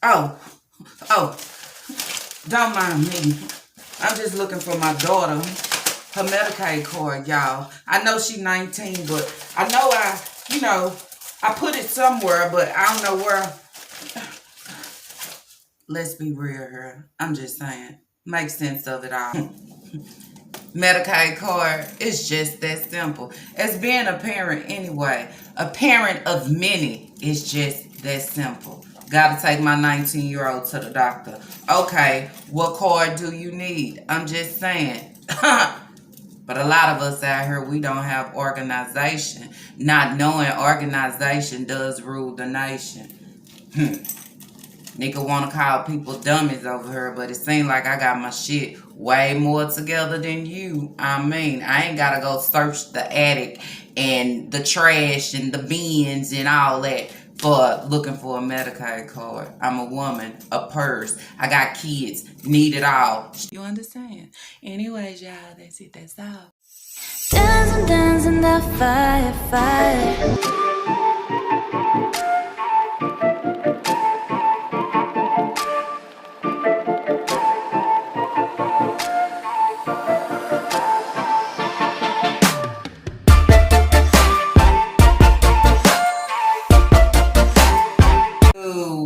Oh, oh, don't mind me. I'm just looking for my daughter, her Medicaid card, y'all. I know she's 19, but I know I put it somewhere, but I don't know where. Let's be real here. I'm just saying. Make sense of it all. Medicaid card, it's just that simple. As being a parent anyway, a parent of many, it's just that simple. Gotta take my 19-year-old to the doctor. Okay, what card do you need? I'm just saying. But a lot of us out here, we don't have organization. Not knowing organization does rule the nation. Nigga want to call people dummies over here, but it seems like I got my shit way more together than you. I mean, I ain't got to go search the attic and the trash and the bins and all that for looking for a Medicaid card. I'm a woman, a purse. I got kids, need it all. You understand? Anyways, y'all, that's it. That's all. Dancing, dancing, the fire, fire.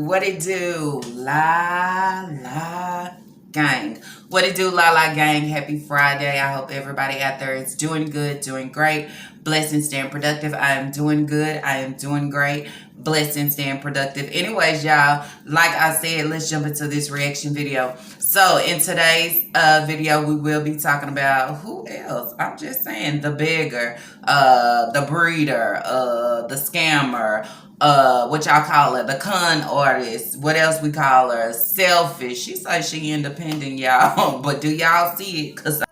What it do? La la gang. What it do, la la gang? Happy Friday. I hope everybody out there is doing good, doing great. Blessings, staying productive. I am doing good. I am doing great. Blessings, staying productive. Anyways, y'all, like I said, let's jump into this reaction video. So in today's video, we will be talking about who else? I'm just saying, the beggar, the breeder, the scammer, what y'all call her, the con artist, what else we call her, selfish. She says she independent, y'all, but do y'all see it? Cause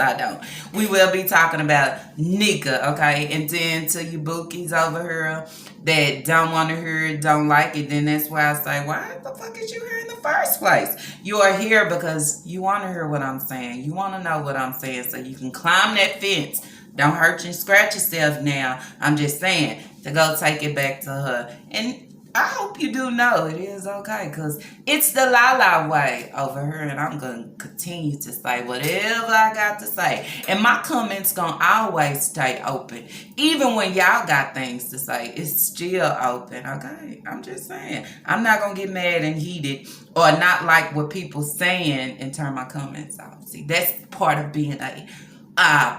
I don't. We will be talking about Nika, okay? And then to you bookies over here that don't want to hear it, don't like it, then that's why I say, why the fuck is you here in the first place? You are here because you want to hear what I'm saying. You want to know what I'm saying so you can climb that fence. Don't hurt and scratch yourself now. I'm just saying to go take it back to her. And I hope you do know it is okay, because it's the la-la way over here, and I'm going to continue to say whatever I got to say. And my comments going to always stay open. Even when y'all got things to say, it's still open, okay? I'm just saying. I'm not going to get mad and heated or not like what people saying and turn my comments off. See, that's part of being a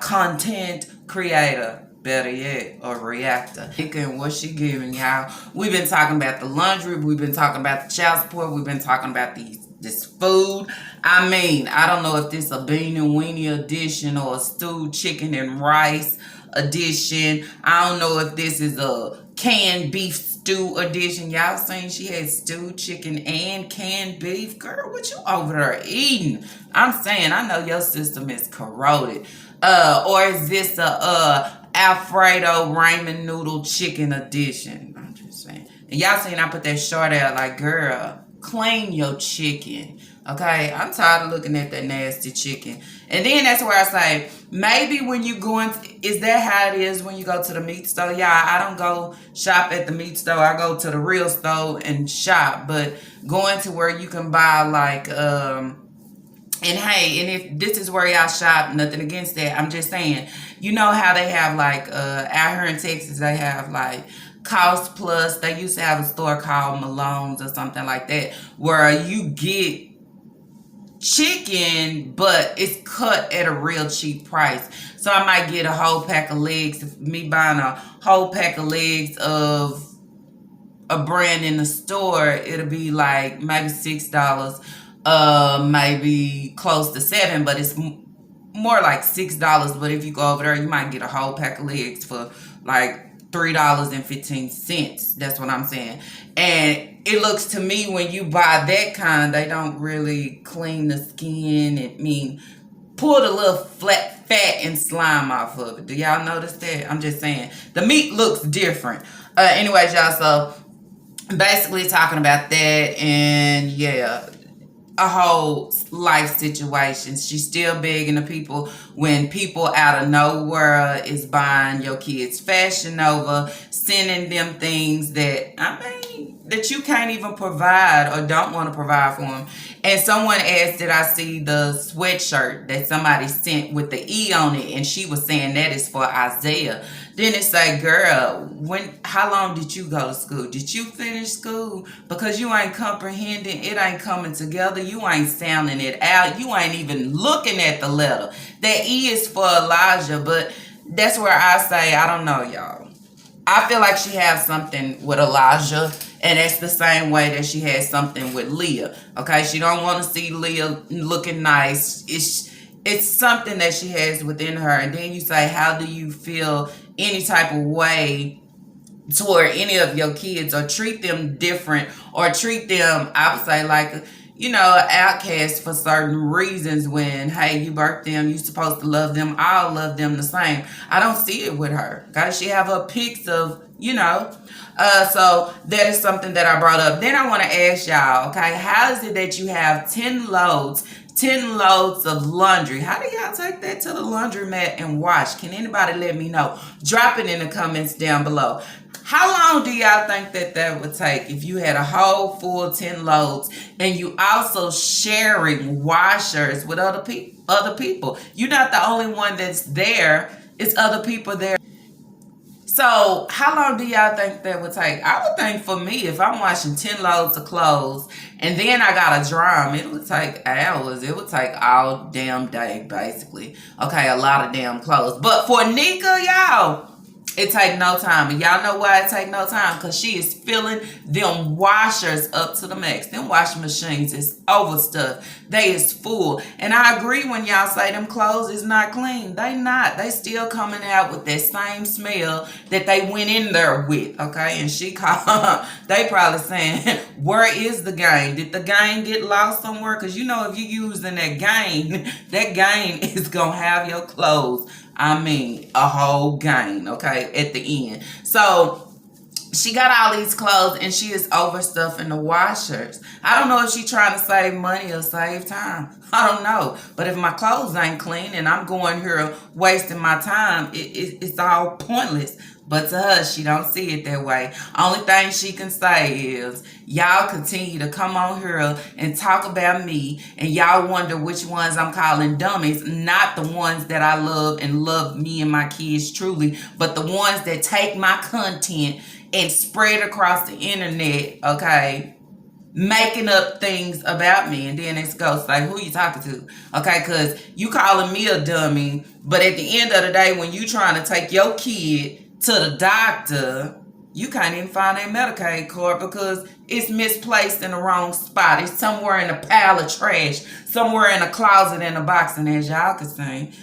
content creator. Better yet, a reactor. And what she giving, y'all? We've been talking about the laundry. We've been talking about the child support. We've been talking about this food. I mean, I don't know if this a bean and weenie edition or a stewed chicken and rice edition. I don't know if this is a canned beef stew edition. Y'all seen she had stewed chicken and canned beef? Girl, what you over there eating? I'm saying, I know your system is corroded. Or is this a Alfredo ramen noodle chicken edition? I'm just saying. And y'all seen I put that short out like, girl, clean your chicken. Okay? I'm tired of looking at that nasty chicken. And then that's where I say, maybe when you go in, is that how it is when you go to the meat store? Yeah, I don't go shop at the meat store. I go to the real store and shop. But going to where you can buy like, and hey, and if this is where y'all shop, nothing against that. I'm just saying, you know how they have like, out here in Texas, they have like Cost Plus. They used to have a store called Malone's or something like that, where you get chicken, but it's cut at a real cheap price. So I might get a whole pack of legs. Me buying a whole pack of legs of a brand in the store, it'll be like maybe $6. Maybe close to $7, but it's more like $6. But if you go over there, you might get a whole pack of legs for like $3.15. That's what I'm saying. And it looks to me when you buy that kind, they don't really clean the skin. I mean, pull the little flat fat and slime off of it. Do y'all notice that? I'm just saying. The meat looks different. Anyways, y'all, so basically talking about that, and yeah. a whole life situation. She's still begging the people when people out of nowhere is buying your kids Fashion Nova, sending them things that, that you can't even provide or don't want to provide for them. And someone asked, did I see the sweatshirt that somebody sent with the E on it? And she was saying that is for Isaiah. Then it say, girl, how long did you go to school? Did you finish school? Because you ain't comprehending, it ain't coming together. You ain't sounding it out. You ain't even looking at the letter. That E is for Elijah, but that's where I say, I don't know, y'all. I feel like she has something with Elijah, and that's the same way that she has something with Leah. Okay, she don't want to see Leah looking nice. It's something that she has within her. And then you say, how do you feel any type of way toward any of your kids, or treat them different, or treat them, I would say, like, outcast for certain reasons, when, hey, you birthed them, you supposed to love them, all love them the same. I don't see it with her. Okay, she have her pics of, so that is something that I brought up. Then I want to ask y'all, okay, how is it that you have 10 loads of laundry? How do y'all take that to the laundromat and wash? Can anybody let me know? Drop it in the comments down below. How long do y'all think that would take if you had a whole full 10 loads and you also sharing washers with other people? You're not the only one that's there. It's other people there. So how long do y'all think that would take? I would think, for me, if I'm washing 10 loads of clothes and then I got to dry them, it would take hours. It would take all damn day, basically. Okay, a lot of damn clothes. But for Nika, y'all, it take no time. And y'all know why it take no time? Because she is filling them washers up to the max. Them washing machines is overstuffed. They is full. And I agree when y'all say them clothes is not clean. They not. They still coming out with that same smell that they went in there with. Okay? And she called, they probably saying, where is the gain? Did the gain get lost somewhere? Because if you using that gain is going to have your clothes, a whole gain, okay, at the end. So she got all these clothes and she is overstuffing the washers. I don't know if she's trying to save money or save time. I don't know. But if my clothes ain't clean and I'm going here wasting my time, it's all pointless. But to her, she don't see it that way. Only thing she can say is, y'all continue to come on here and talk about me, and y'all wonder which ones I'm calling dummies. Not the ones that I love and love me and my kids truly, but the ones that take my content and spread across the internet, okay, making up things about me. And then it's go say, who you talking to? Okay, because you calling me a dummy, but at the end of the day, when you trying to take your kid to the doctor, you can't even find a Medicaid card because it's misplaced in the wrong spot. It's somewhere in a pile of trash, somewhere in a closet, in a box, and as y'all can see,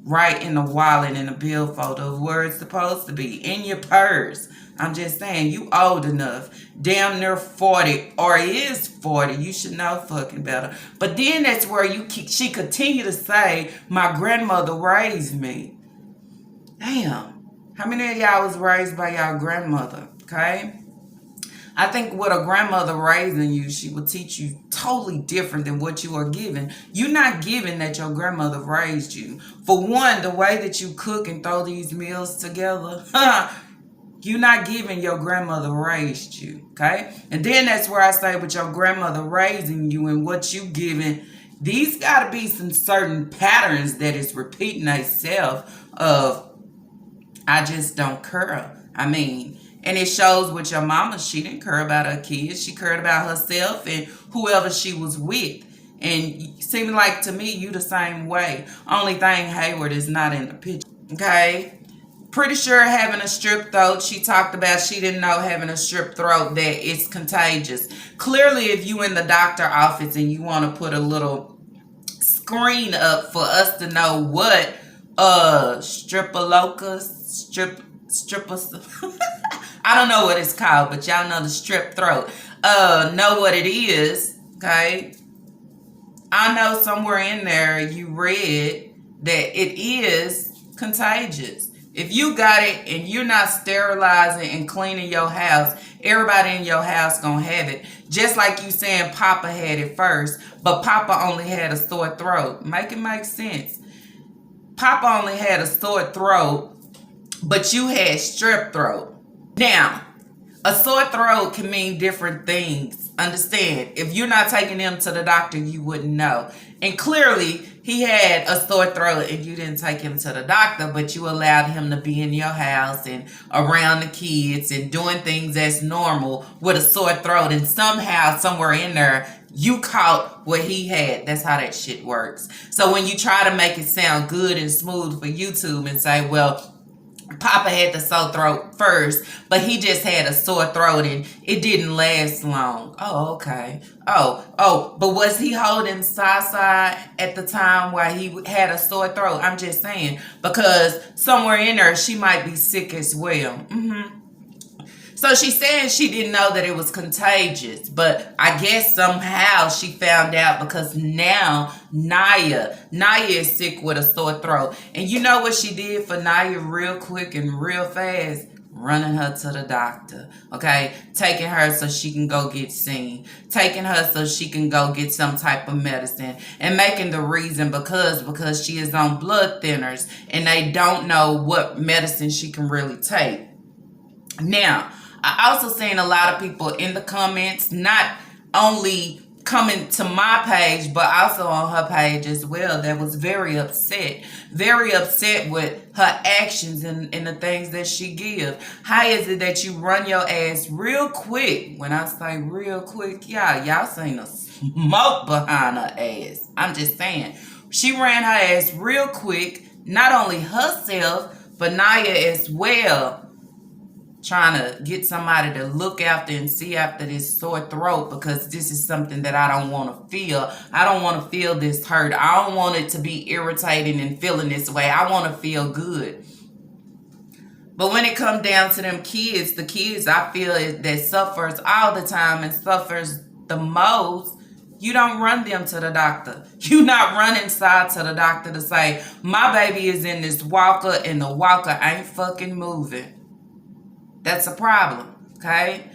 right in the wallet, in the billfold of where it's supposed to be, in your purse. I'm just saying, you old enough, damn near 40, or is 40, you should know fucking better. But then that's where she continue to say, my grandmother raised me. Damn. How many of y'all was raised by y'all grandmother, okay? I think with a grandmother raising you, she will teach you totally different than what you are given. You're not given that your grandmother raised you. For one, the way that you cook and throw these meals together, you're not given your grandmother raised you, okay? And then that's where I say with your grandmother raising you and what you given, these got to be some certain patterns that is repeating itself of, I just don't care. And it shows with your mama, she didn't care about her kids. She cared about herself and whoever she was with. And it seemed like to me, you the same way. Only thing, Hayward is not in the picture. Okay? Pretty sure having a strep throat, she talked about she didn't know having a strep throat, that it's contagious. Clearly, if you in the doctor office and you want to put a little screen up for us to know what I don't know what it's called, but y'all know the strep throat. Know what it is, okay? I know somewhere in there you read that it is contagious. If you got it and you're not sterilizing and cleaning your house, everybody in your house gonna have it. Just like you saying Papa had it first, but Papa only had a sore throat. Make it make sense. Papa only had a sore throat, but you had strep throat. Now, a sore throat can mean different things. Understand, if you're not taking him to the doctor, you wouldn't know. And clearly, he had a sore throat and you didn't take him to the doctor, but you allowed him to be in your house and around the kids and doing things as normal with a sore throat. And somehow, somewhere in there, you caught what he had. That's how that shit works. So when you try to make it sound good and smooth for YouTube and say, well, Papa had the sore throat first, but he just had a sore throat and it didn't last long. Oh, okay. But was he holding Sasa at the time while he had a sore throat? I'm just saying, because somewhere in her, she might be sick as well. So she said she didn't know that it was contagious, but I guess somehow she found out because now Naya is sick with a sore throat. And you know what she did for Naya real quick and real fast? Running her to the doctor, okay? Taking her so she can go get seen. Taking her so she can go get some type of medicine. And making the reason because she is on blood thinners and they don't know what medicine she can really take. Now, I also seen a lot of people in the comments, not only coming to my page, but also on her page as well, that was very upset with her actions and the things that she give. How is it that you run your ass real quick? When I say real quick, y'all seen a smoke behind her ass. I'm just saying. She ran her ass real quick, not only herself, but Naya as well. Trying to get somebody to look after and see after this sore throat, because this is something that I don't want to feel. I don't want to feel this hurt. I don't want it to be irritating and feeling this way. I want to feel good. But when it comes down to them kids, the kids I feel that suffers all the time and suffers the most, you don't run them to the doctor. You not run inside to the doctor to say, my baby is in this walker and the walker ain't fucking moving. That's a problem, okay?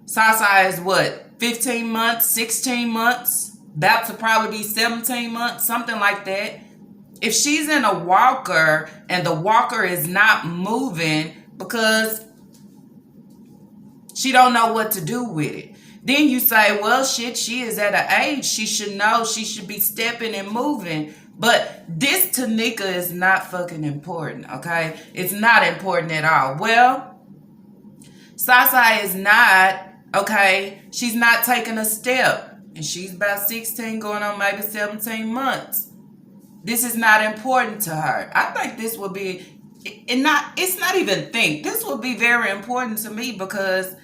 Sasa is what, 15 months, 16 months, about to probably be 17 months, something like that. If she's in a walker and the walker is not moving because she don't know what to do with it, then you say, well, shit, she is at an age, she should know, she should be stepping and moving. But this to Nika is not fucking important, okay? It's not important at all. Well, Sasa is not, okay, she's not taking a step. And she's about 16 going on maybe 17 months. This is not important to her. I think this would be, it's not even think. This would be very important to me because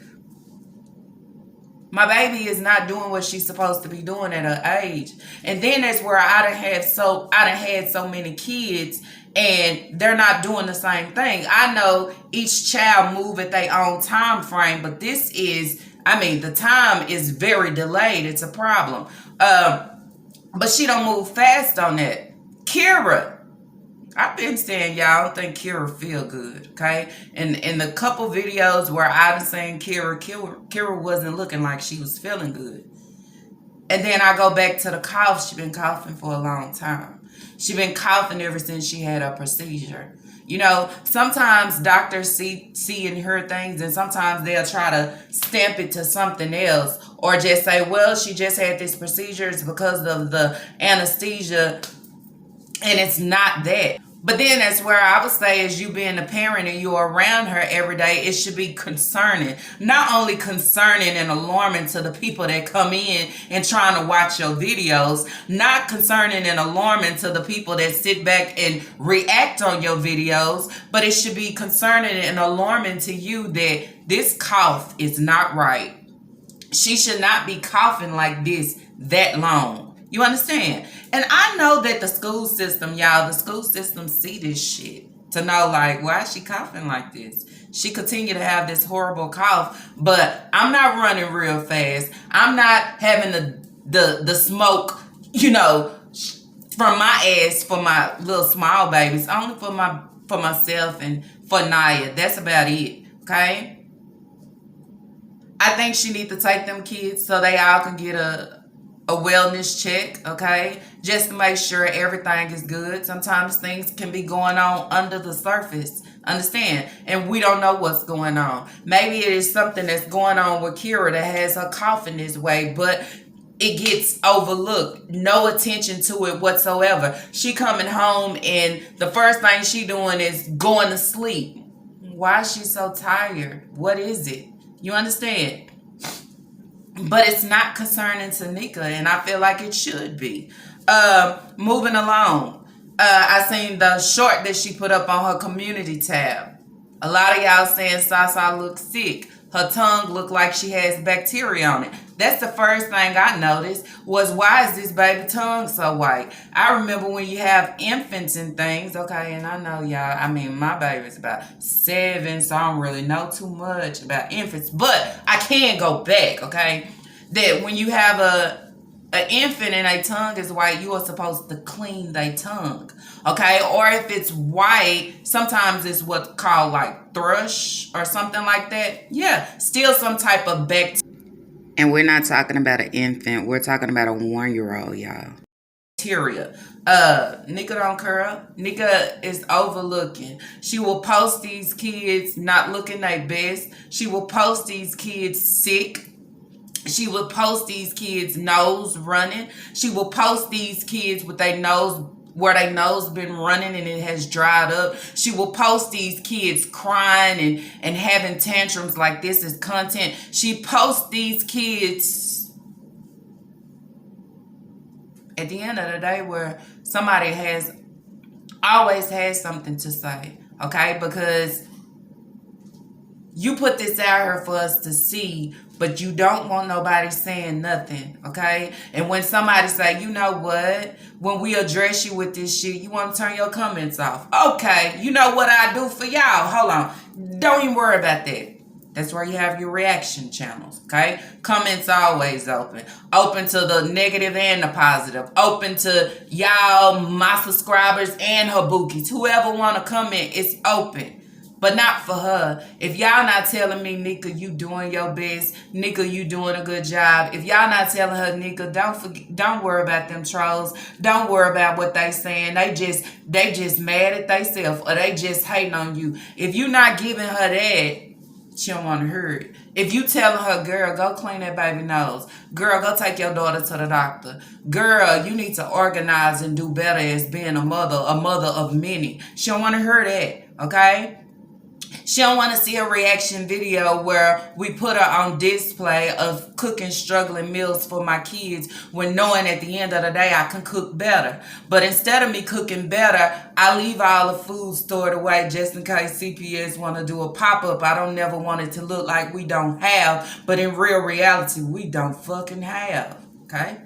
my baby is not doing what she's supposed to be doing at her age. And then that's where I done had so many kids and they're not doing the same thing. I know each child move at their own time frame, but this is, the time is very delayed. It's a problem. But she don't move fast on that. Kira, I've been saying y'all, I don't think Kira feel good, okay? And in the couple videos where I've seen Kira wasn't looking like she was feeling good. And then I go back to the cough. She been coughing for a long time. She been coughing ever since she had her procedure. You know, sometimes doctors see and hear things, and sometimes they'll try to stamp it to something else, or just say, well, she just had this procedure, it's because of the anesthesia, and it's not that. But then that's where I would say, as you being a parent and you're around her every day, it should be concerning. Not only concerning and alarming to the people that come in and trying to watch your videos, not concerning and alarming to the people that sit back and react on your videos, but it should be concerning and alarming to you that this cough is not right. She should not be coughing like this that long. You understand? And I know that the school system, y'all, the school system see this shit to know, like, why is she coughing like this? She continue to have this horrible cough, but I'm not running real fast. I'm not having the smoke, you know, from my ass for my little small babies, only for for myself and for Naya. That's about it. Okay? I think she need to take them kids so they all can get a wellness check, okay? Just to make sure everything is good. Sometimes things can be going on under the surface. Understand? And we don't know what's going on. Maybe it is something that's going on with Kira that has her coughing this way, but it gets overlooked. No attention to it whatsoever. She coming home and the first thing she doing is going to sleep. Why is she so tired? What is it? You understand? But it's not concerning to Nika, and I feel like it should be. Moving along. I seen the short that she put up on her community tab. A lot of y'all saying Sasa looks sick. Her tongue looked like she has bacteria on it. That's the first thing I noticed was, why is this baby tongue so white? I remember when you have infants and things, okay, and I know y'all, I mean, my baby's about 7, so I don't really know too much about infants, but I can go back, okay, that when you have an infant and their tongue is white, you are supposed to clean their tongue, okay? Or if it's white, sometimes it's what's called like thrush or something like that. Yeah, still some type of bacteria. And we're not talking about an infant. We're talking about a 1-year-old, y'all. Bacteria. Nika don't curl. Nika is overlooking. She will post these kids not looking their best. She will post these kids sick. She will post these kids' nose running. She will post these kids with their nose, where their nose been running and it has dried up. She will post these kids crying and having tantrums like this is content. She posts these kids at the end of the day where somebody always has something to say, okay? Because you put this out here for us to see, but you don't want nobody saying nothing, okay? And when somebody say, you know what? When we address you with this shit, you want to turn your comments off. Okay, you know what I do for y'all? Hold on. Don't even worry about that. That's where you have your reaction channels, okay? Comments always open. Open to the negative and the positive. Open to y'all, my subscribers, and her bookies. Whoever want to comment, it's open. But not for her. If y'all not telling me, Nika, you doing your best. Nika, you doing a good job. If y'all not telling her, Nika, don't worry about them trolls. Don't worry about what they saying. They just mad at themselves, or they just hating on you. If you not giving her that, she don't want to hear it. If you telling her, girl, go clean that baby nose. Girl, go take your daughter to the doctor. Girl, you need to organize and do better as being a mother of many. She don't want to hear that, okay? She don't want to see a reaction video where we put her on display of cooking struggling meals for my kids, when knowing at the end of the day I can cook better. But instead of me cooking better, I leave all the food stored away just in case CPS want to do a pop-up. I don't never want it to look like we don't have, but in real reality, we don't fucking have, okay?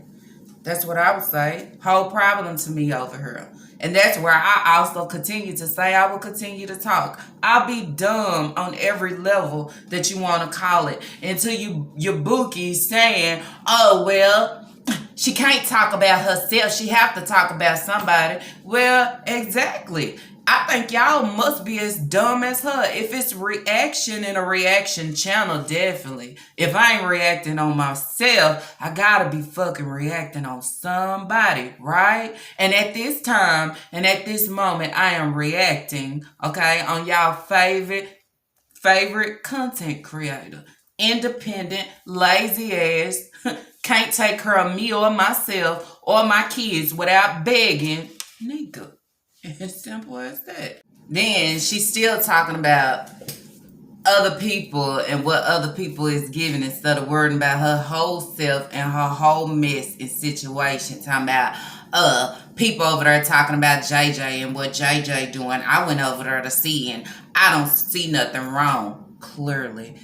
That's what I would say. Whole problem to me over here. And that's where I also continue to say I will continue to talk. I'll be dumb on every level that you want to call it. Until your bookie saying, oh, well, she can't talk about herself. She have to talk about somebody. Well, exactly. I think y'all must be as dumb as her. If it's reaction in a reaction channel, definitely. If I ain't reacting on myself, I gotta be fucking reacting on somebody, right? And at this time, and at this moment, I am reacting, okay, on y'all favorite content creator. Independent, lazy ass, can't take care of me or myself or my kids without begging, nigga. As simple as that. Then she's still talking about other people and what other people is giving instead of worrying about her whole self and her whole mess and situation. Talking about people over there talking about JJ and what JJ doing. I went over there to see, and I don't see nothing wrong. Clearly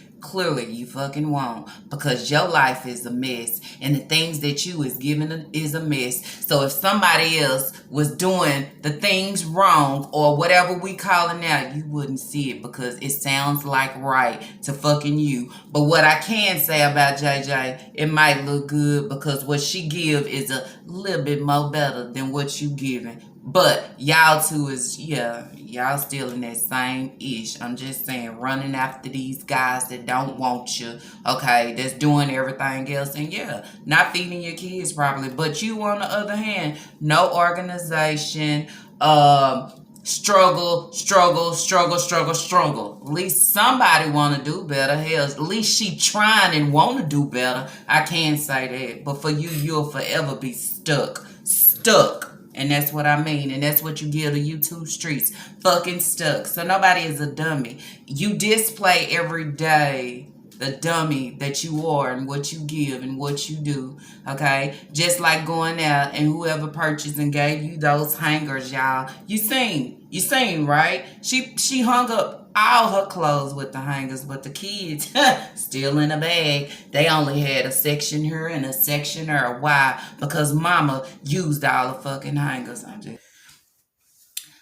you fucking won't, because your life is a mess and the things that you is giving is a mess. So if somebody else was doing the things wrong or whatever we call it now, you wouldn't see it because it sounds like right to fucking you. But what I can say about JJ, it might look good because what she give is a little bit more better than what you giving. But y'all too is, yeah, y'all still in that same ish. I'm just saying, running after these guys that don't want you, okay, that's doing everything else. And yeah, not feeding your kids properly. But you, on the other hand, no organization, struggle. At least somebody want to do better. Hell, at least she trying and want to do better. I can't say that. But for you, you'll forever be stuck. And that's what I mean. And that's what you give the YouTube streets. Fucking stuck. So nobody is a dummy. You display every day the dummy that you are and what you give and what you do. Okay? Just like going out and whoever purchased and gave you those hangers, y'all. You seen, right? She hung up all her clothes with the hangers, but the kids still in a bag. They only had a section here and a section there. Why? Because mama used all the fucking hangers.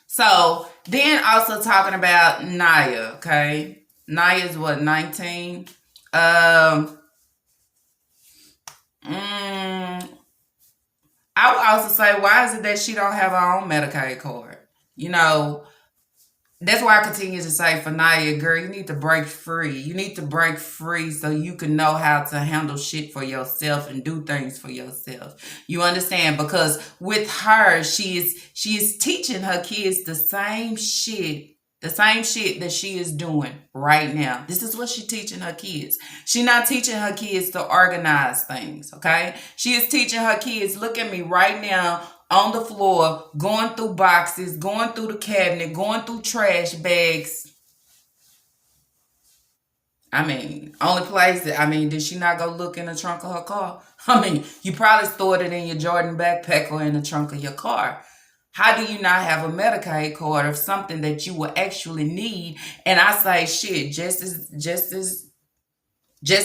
So then also talking about Naya, okay? Naya's what, 19? I would also say, why is it that she don't have her own Medicaid card? You know, that's why I continue to say for Naya, girl, you need to break free. You need to break free so you can know how to handle shit for yourself and do things for yourself. You understand? Because with her, she is teaching her kids the same shit that she is doing right now. This is what she's teaching her kids. She's not teaching her kids to organize things, okay? She is teaching her kids, look at me right now, on the floor, going through boxes, going through the cabinet, going through trash bags. I mean, only place that, did she not go look in the trunk of her car? You probably stored it in your Jordan backpack or in the trunk of your car. How do you not have a Medicaid card of something that you will actually need? And I say, shit, just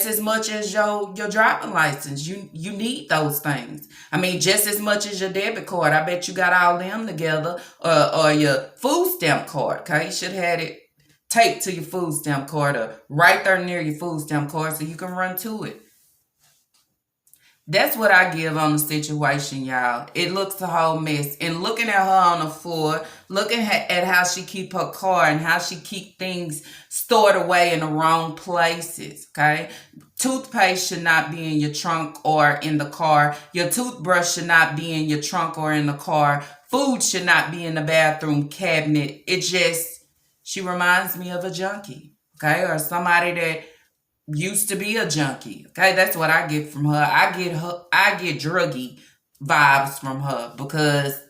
as much as your driving license, you need those things. Just as much as your debit card. I bet you got all them together, or your food stamp card. Okay, you should have it taped to your food stamp card, or right there near your food stamp card, so you can run to it. That's what I give on the situation, y'all. It looks a whole mess. And looking at her on the floor, looking at how she keep her car and how she keep things stored away in the wrong places, okay? Toothpaste should not be in your trunk or in the car. Your toothbrush should not be in your trunk or in the car. Food should not be in the bathroom cabinet. She reminds me of a junkie, okay? Or somebody that used to be a junkie. Okay, that's what I get from her. I get druggy vibes from her because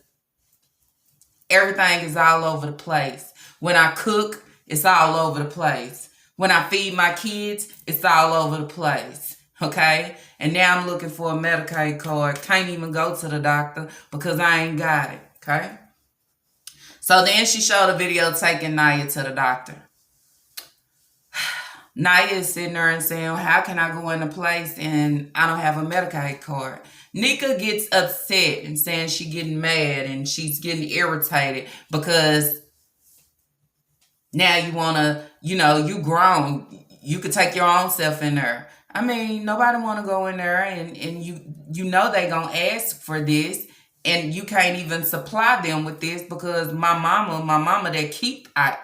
everything is all over the place. When I cook, it's all over the place. When I feed my kids, it's all over the place. Okay? And now I'm looking for a Medicaid card. Can't even go to the doctor because I ain't got it. Okay? So then she showed a video taking Naya to the doctor. Naya is sitting there and saying, how can I go in a place and I don't have a Medicaid card? Nika gets upset and saying she's getting mad and she's getting irritated because now you want to, you grown. You could take your own self in there. Nobody want to go in there and you know they going to ask for this and you can't even supply them with this because my mama that keep our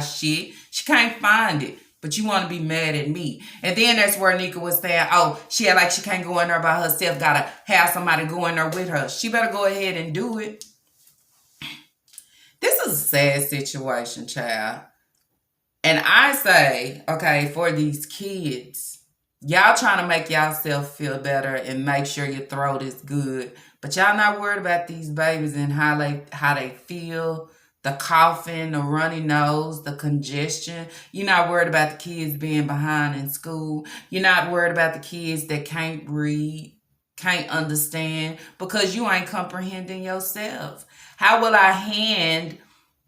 shit, she can't find it. But you want to be mad at me. And then that's where Nika was saying, oh, she can't go in there by herself. Got to have somebody go in there with her. She better go ahead and do it. This is a sad situation, child. And I say, okay, for these kids, y'all trying to make yourself feel better and make sure your throat is good. But y'all not worried about these babies and how they feel. The coughing, the runny nose, the congestion. You're not worried about the kids being behind in school. You're not worried about the kids that can't read, can't understand, because you ain't comprehending yourself. How will I hand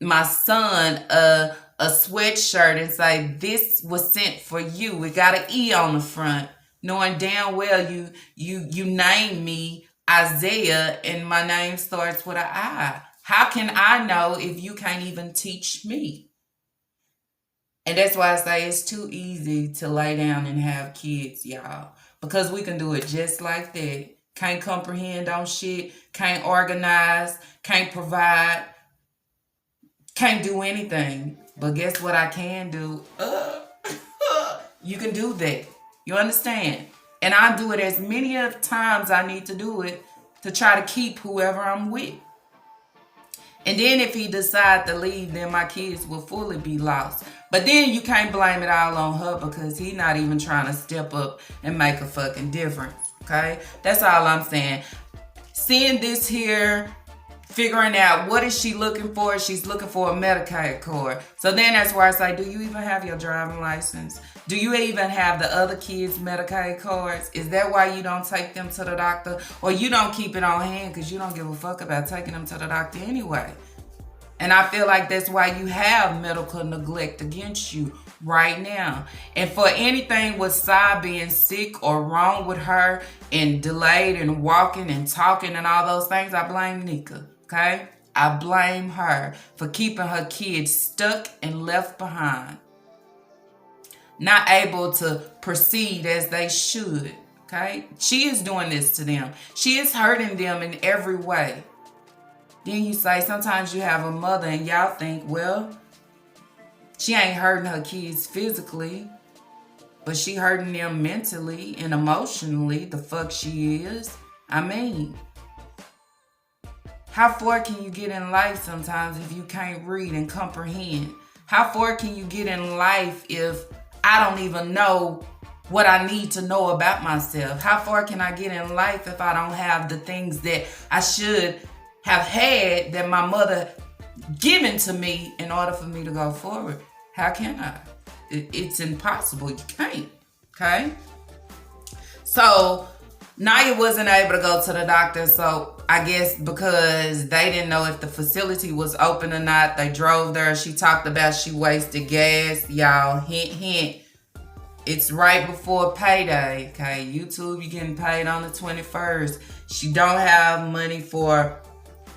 my son a sweatshirt and say, this was sent for you? It got an E on the front, knowing damn well you named me Isaiah and my name starts with an I. How can I know if you can't even teach me? And that's why I say it's too easy to lay down and have kids, y'all. Because we can do it just like that. can't comprehend on shit, can't organize, can't provide, can't do anything. But guess what I can do? You can do that. You understand? And I do it as many of times I need to do it to try to keep whoever I'm with. And then if he decide to leave, then my kids will fully be lost. But then you can't blame it all on her because he not even trying to step up and make a fucking difference. Okay? That's all I'm saying. Seeing this here, figuring out what is she looking for. She's looking for a Medicaid card. So then that's where I say, do you even have your driving license? Do you even have the other kids' Medicaid cards? Is that why you don't take them to the doctor? Or you don't keep it on hand because you don't give a fuck about taking them to the doctor anyway? And I feel like that's why you have medical neglect against you right now. And for anything with Sai being sick or wrong with her and delayed and walking and talking and all those things, I blame Nika. Okay? I blame her for keeping her kids stuck and left behind. Not able to proceed as they should. Okay? She is doing this to them. She is hurting them in every way. Then you say sometimes you have a mother and y'all think, well, she ain't hurting her kids physically, but she hurting them mentally and emotionally. The fuck she is. I mean, how far can you get in life sometimes if you can't read and comprehend? How far can you get in life if I don't even know what I need to know about myself? How far can I get in life if I don't have the things that I should have had that my mother given to me in order for me to go forward? How can I? It's impossible. You can't. Okay? So Naya wasn't able to go to the doctor, so I guess because they didn't know if the facility was open or not, they drove there. She talked about she wasted gas. Y'all, hint, hint. It's right before payday. Okay, YouTube, you're getting paid on the 21st. She don't have money for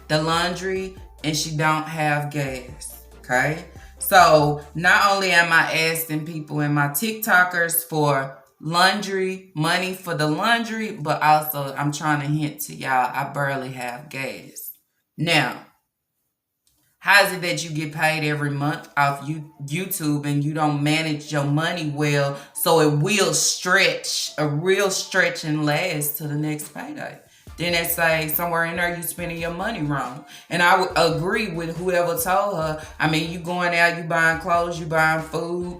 the laundry and she don't have gas. Okay? So not only am I asking people in my TikTokers for laundry, money for the laundry, but also I'm trying to hint to y'all, I barely have gas. Now, how is it that you get paid every month off YouTube and you don't manage your money well so it will stretch, a real stretch and last to the next payday? Then they say somewhere in there you spending your money wrong. And I would agree with whoever told her. I mean, you going out, you buying clothes, you buying food,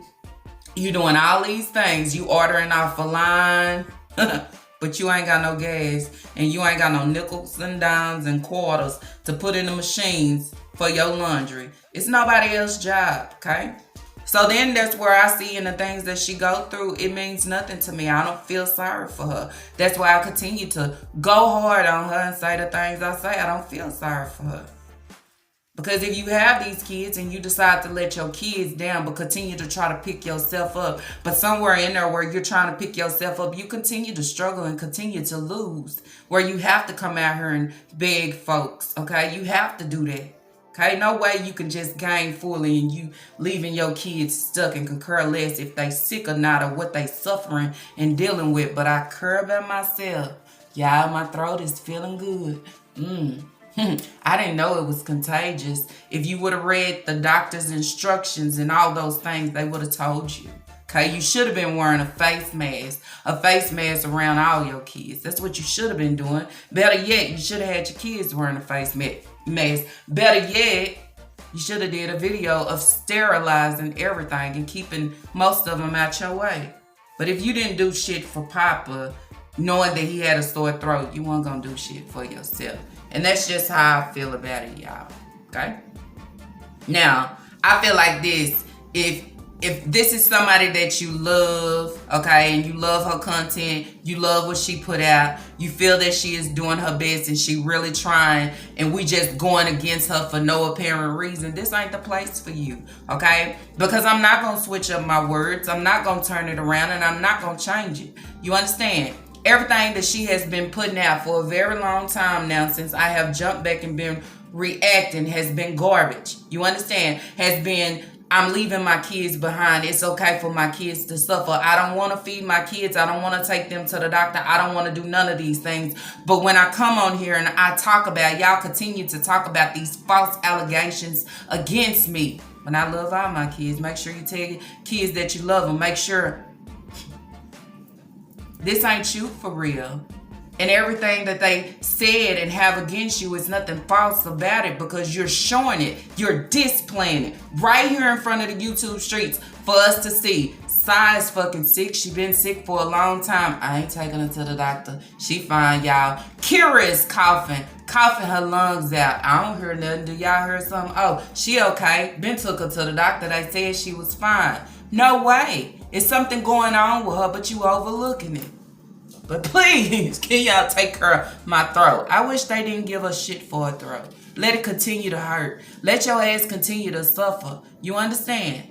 you doing all these things. You ordering off a line, but you ain't got no gas and you ain't got no nickels and dimes and quarters to put in the machines for your laundry. It's nobody else's job, okay? So then that's where I see in the things that she go through, it means nothing to me. I don't feel sorry for her. That's why I continue to go hard on her and say the things I say. I don't feel sorry for her. Because if you have these kids and you decide to let your kids down but continue to try to pick yourself up, but somewhere in there where you're trying to pick yourself up, you continue to struggle and continue to lose, where you have to come out here and beg folks, okay? You have to do that. Okay, no way you can just gain fully and you leaving your kids stuck and can care less if they sick or not or what they suffering and dealing with. But I care about myself. Y'all, my throat is feeling good. I didn't know it was contagious. If you would have read the doctor's instructions and all those things, they would have told you. Okay, you should have been wearing a face mask around all your kids. That's what you should have been doing. Better yet, you should have had your kids wearing a face mask. Better yet, you should have did a video of sterilizing everything and keeping most of them out your way. But if you didn't do shit for Papa, knowing that he had a sore throat, you weren't gonna do shit for yourself. And that's just how I feel about it, y'all. Okay? Now, I feel like this. If this is somebody that you love, okay, and you love her content, you love what she put out, you feel that she is doing her best and she really trying, and we just going against her for no apparent reason, this ain't the place for you, okay? Because I'm not going to switch up my words. I'm not going to turn it around, and I'm not going to change it. You understand? Everything that she has been putting out for a very long time now, since I have jumped back and been reacting, has been garbage. You understand? Has been I'm leaving my kids behind. It's okay for my kids to suffer. I don't want to feed my kids. I don't want to take them to the doctor. I don't want to do none of these things. But when I come on here and I talk about, y'all continue to talk about these false allegations against me. When I love all my kids, make sure you tell your kids that you love them. Make sure this ain't you for real. And everything that they said and have against you is nothing false about it, because you're showing it. You're displaying it right here in front of the YouTube streets for us to see. Si's fucking sick. She been sick for a long time. I ain't taking her to the doctor. She fine, y'all. Kira is coughing her lungs out. I don't hear nothing. Do y'all hear something? Oh, she okay. Been took her to the doctor. They said she was fine. No way. It's something going on with her, but you overlooking it. But please, can y'all take care of my throat? I wish they didn't give us shit for a throat. Let it continue to hurt. Let your ass continue to suffer. You understand?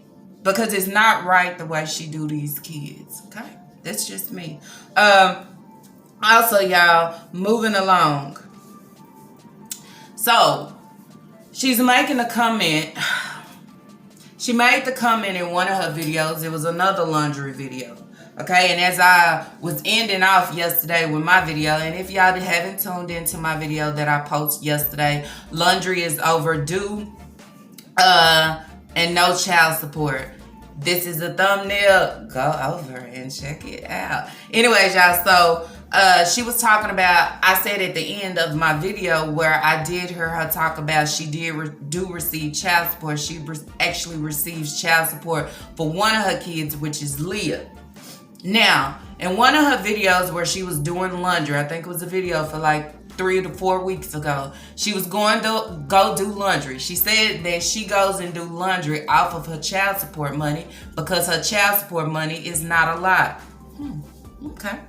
Because it's not right the way she do these kids. Okay? That's just me. Also, y'all, moving along. So, she's making a comment. She made the comment in one of her videos. It was another laundry video. Okay, and as I was ending off yesterday with my video, and if y'all haven't tuned into my video that I posted yesterday, laundry is overdue, and no child support. This is a thumbnail. Go over and check it out. Anyways, y'all, so she was talking about, I said at the end of my video where I did hear her talk about she do receive child support. She actually receives child support for one of her kids, which is Leah. Now, in one of her videos where she was doing laundry, I think it was a video for like 3 to 4 weeks ago, she was going to go do laundry. She said that she goes and do laundry off of her child support money because her child support money is not a lot. Okay.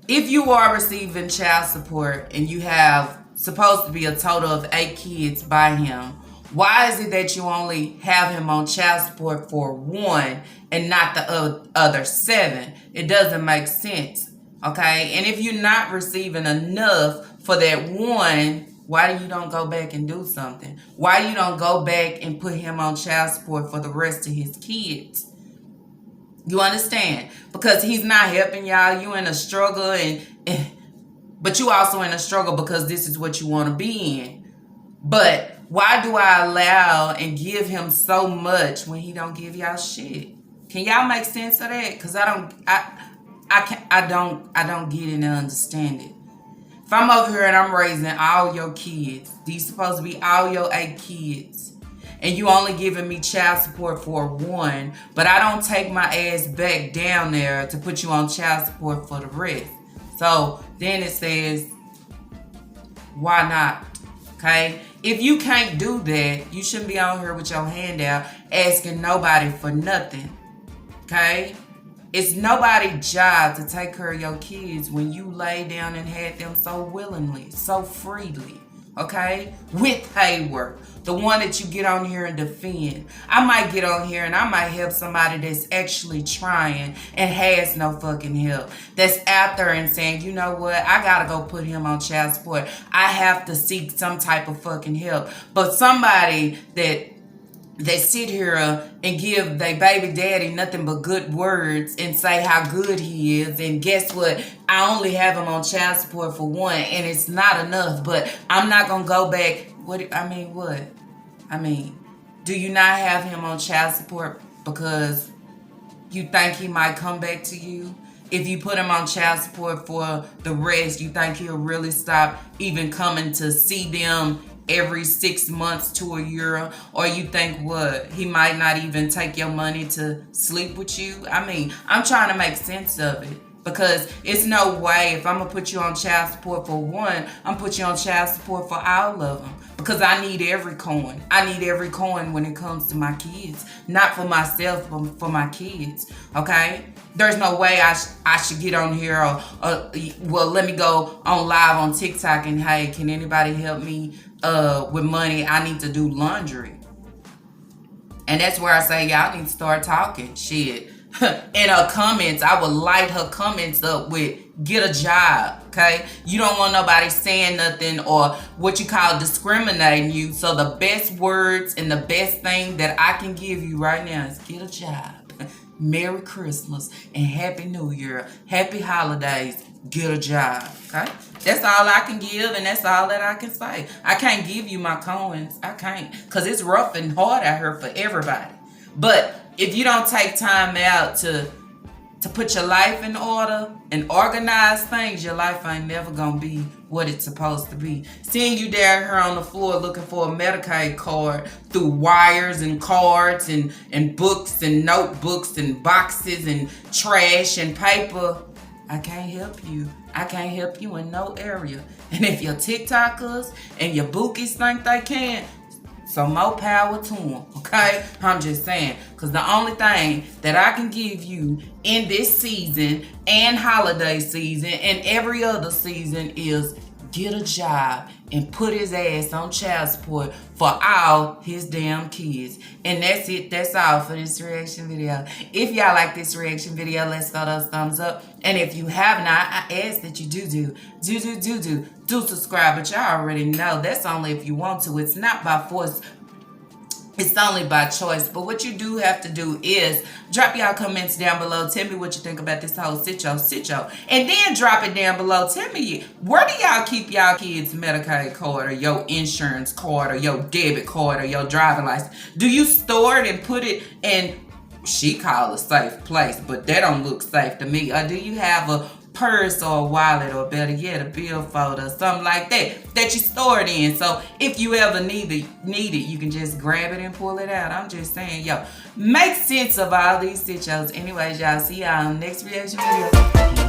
If you are receiving child support and you have supposed to be a total of 8 kids by him, why is it that you only have him on child support for 1 and not the other 7? It doesn't make sense, okay? And if you're not receiving enough for that 1, why do you don't go back and do something? Why you don't go back and put him on child support for the rest of his kids? You understand? Because he's not helping y'all. You in a struggle, but you also in a struggle because this is what you want to be in. But why do I allow and give him so much when he don't give y'all shit? Can y'all make sense of that? Cause I don't get it and understand it. If I'm over here and I'm raising all your kids, these supposed to be all your 8 kids, and you only giving me child support for 1, but I don't take my ass back down there to put you on child support for the rest. So then it says, why not? Okay? If you can't do that, you shouldn't be on here with your hand out asking nobody for nothing. Okay? It's nobody's job to take care of your kids when you lay down and had them so willingly, so freely. Okay? With Hayward, the one that you get on here and defend. I might get on here and I might help somebody that's actually trying and has no fucking help. That's out there and saying, you know what? I gotta go put him on child support. I have to seek some type of fucking help. But somebody that sit here and give their baby daddy nothing but good words and say how good he is, and guess what? I only have him on child support for 1, and it's not enough, but I'm not gonna go back. What? Do you not have him on child support because you think he might come back to you? If you put him on child support for the rest, you think he'll really stop even coming to see them every 6 months to a year? Or you think what? He might not even take your money to sleep with you? I'm trying to make sense of it. Because it's no way if I'm going to put you on child support for 1, I'm going to put you on child support for all of them. Because I need every coin. I need every coin when it comes to my kids. Not for myself, but for my kids. Okay? There's no way I should get on here well, let me go on live on TikTok and, hey, can anybody help me with money? I need to do laundry. And that's where I say, y'all need to start talking. Shit. in her comments, I would light her comments up with get a job, okay? You don't want nobody saying nothing or what you call discriminating you. So the best words and the best thing that I can give you right now is get a job. Merry Christmas and Happy New Year. Happy holidays. Get a job, okay? That's all I can give, and that's all that I can say. I can't give you my coins. I can't, because it's rough and hard out here for everybody. But if you don't take time out to put your life in order and organize things, your life ain't never gonna be what it's supposed to be. Seeing you down here on the floor looking for a Medicaid card through wires and cards and books and notebooks and boxes and trash and paper, I can't help you. I can't help you in no area. And if your TikTokers and your bookies think they can, so more power to them, okay? I'm just saying, because the only thing that I can give you in this season and holiday season and every other season is get a job and put his ass on child support for all his damn kids. And that's it. That's all for this reaction video. If y'all like this reaction video, let's throw those thumbs up. And if you have not, I ask that you do subscribe. But y'all already know that's only if you want to. It's not by force. It's only by choice. But what you do have to do is drop y'all comments down below. Tell me what you think about this whole sitcho. And then drop it down below. Tell me, where do y'all keep y'all kids' Medicaid card or your insurance card or your debit card or your driving license? Do you store it and put it in, she call a safe place, but that don't look safe to me? Or do you have a purse or a wallet, or better yet, a billfold or something like that you store it in, so if you ever need it, you can just grab it and pull it out? I'm just saying, yo, make sense of all these situations. Anyways, y'all, see y'all on the next reaction video.